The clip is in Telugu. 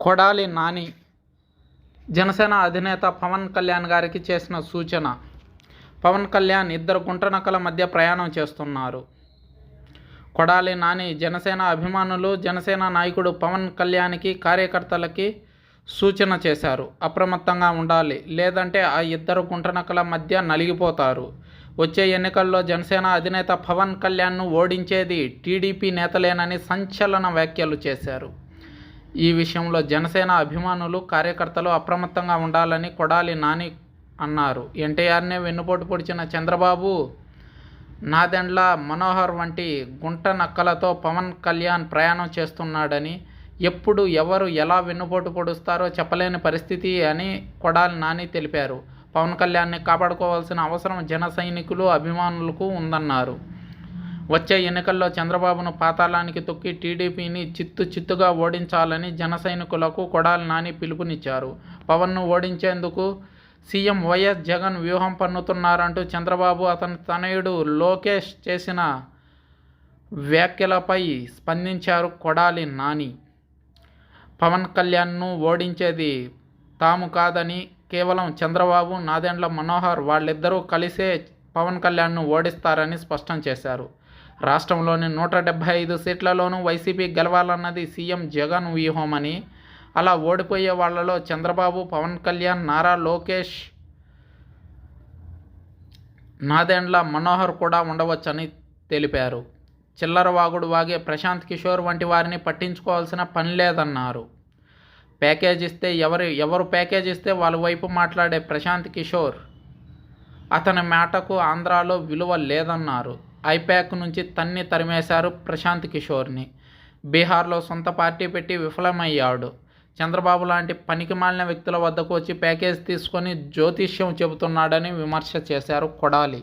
కొడాలి నాని జనసేన అధినేత పవన్ కళ్యాణ్ గారికి చేసిన సూచన. పవన్ కళ్యాణ్ ఇద్దరు గుంటనక్కల మధ్య ప్రయాణం చేస్తున్నారు. కొడాలి నాని జనసేన అభిమానులు, జనసేన నాయకుడు పవన్ కళ్యాణ్కి కార్యకర్తలకి సూచన చేశారు. అప్రమత్తంగా ఉండాలి, లేదంటే ఆ ఇద్దరు గుంటనక్కల మధ్య నలిగిపోతారు. వచ్చే ఎన్నికల్లో జనసేన అధినేత పవన్ కళ్యాణ్ను ఓడించేది టీడీపీ నేతలేనని సంచలన వ్యాఖ్యలు చేశారు. ఈ విషయంలో జనసేన అభిమానులు, కార్యకర్తలు అప్రమత్తంగా ఉండాలని కొడాలి నాని అన్నారు. ఎన్టీఆర్నే వెన్నుపోటు పొడిచిన చంద్రబాబు, నాదెండ్ల మనోహర్ వంటి గుంట నక్కలతో పవన్ కళ్యాణ్ ప్రయాణం చేస్తున్నాడని, ఎప్పుడు ఎవరు ఎలా వెన్నుపోటు పొడుస్తారో చెప్పలేని పరిస్థితి అని కొడాలి నాని తెలిపారు. పవన్ కళ్యాణ్ని కాపాడుకోవాల్సిన అవసరం జన సైనికులు, అభిమానులకు ఉందన్నారు. వచ్చే ఎన్నికల్లో చంద్రబాబును పాతాళానికి తొక్కి టీడీపీని చిత్తుగా ఓడించాలని జన సైనికులకు కొడాలి నాని పిలుపునిచ్చారు. పవన్ను ఓడించేందుకు సీఎం వైఎస్ జగన్ వ్యూహం పన్నుతున్నారంటూ చంద్రబాబు, అతని తనయుడు లోకేష్ చేసిన వ్యాఖ్యలపై స్పందించారు కొడాలి నాని. పవన్ కళ్యాణ్ను ఓడించేది తాము కాదని, కేవలం చంద్రబాబు, నాదెండ్ల మనోహర్ వాళ్ళిద్దరూ కలిసే పవన్ కళ్యాణ్ను ఓడిస్తారని స్పష్టం చేశారు. రాష్ట్రంలోని 175 సీట్లలోనూ వైసీపీ గెలవాలన్నది సీఎం జగన్ వ్యూహమని, అలా ఓడిపోయే వాళ్లలో చంద్రబాబు, పవన్ కళ్యాణ్, నారా లోకేష్, నాదెండ్ల మనోహర్ కూడా ఉండవచ్చని తెలిపారు. చిల్లర వాగుడు వాగే ప్రశాంత్ కిషోర్ వంటి వారిని పట్టించుకోవాల్సిన పని లేదన్నారు. ప్యాకేజ్ ఇస్తే ఎవరు ప్యాకేజ్ ఇస్తే వాళ్ళ వైపు మాట్లాడే ప్రశాంత్ కిషోర్, అతని మాటకు ఆంధ్రాలో విలువ లేదన్నారు. ఐపాక్ నుంచి తరిమేశారు ప్రశాంత్ కిషోర్ని. బీహార్లో సొంత పార్టీ పెట్టి విఫలమయ్యాడు. చంద్రబాబు లాంటి పనికిమాలిన వ్యక్తుల వద్దకు వచ్చి ప్యాకేజ్ తీసుకొని జ్యోతిష్యం చెబుతున్నాడని విమర్శ చేశారు కొడాలి.